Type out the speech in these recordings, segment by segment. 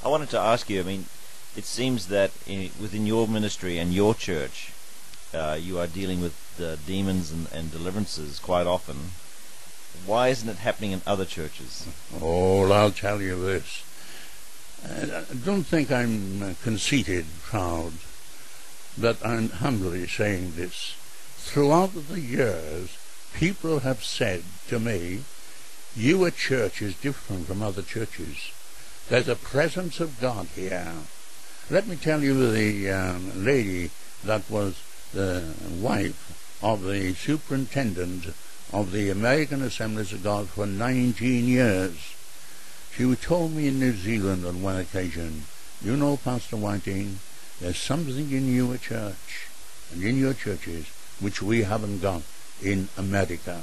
I wanted to ask you, I mean, it seems that within your ministry and your church, you are dealing with demons and deliverances quite often. Why isn't it happening in other churches? Oh, I'll tell you this. Don't think I'm conceited, proud, but I'm humbly saying this. Throughout the years, people have said to me, your church is different from other churches. There's a presence of God here. Let me tell you, the lady that was the wife of the superintendent of the American Assemblies of God for 19 years. She told me in New Zealand on one occasion, you know, Pastor Whiting, there's something in your church and in your churches which we haven't got in America.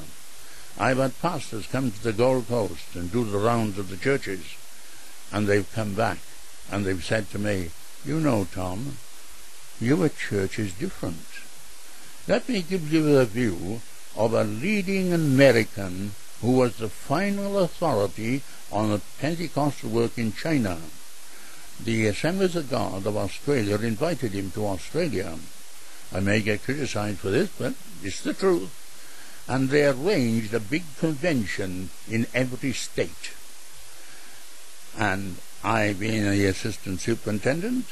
I've had pastors come to the Gold Coast and do the rounds of the churches, and they've come back and they've said to me, you know, Tom, your church is different. Let me give you the view of a leading American who was the final authority on the Pentecostal work in China. The Assemblies of God of Australia invited him to Australia. I may get criticized for this, but it's the truth. And they arranged a big convention in every state. And I, being the assistant superintendent,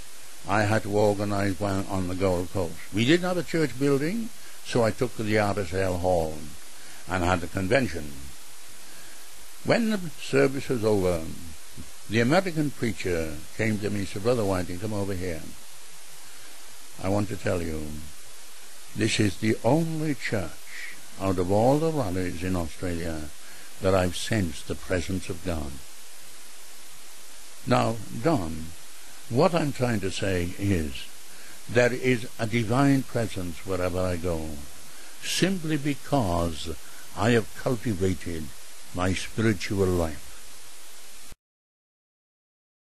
I had to organize one on the Gold Coast. We didn't have a church building, so I took to the RSL Hall and had a convention. When the service was over, the American preacher came to me and said, Brother Whiting, come over here. I want to tell you, this is the only church out of all the rallies in Australia that I've sensed the presence of God. Now, Don, what I'm trying to say is there is a divine presence wherever I go, simply because I have cultivated my spiritual life.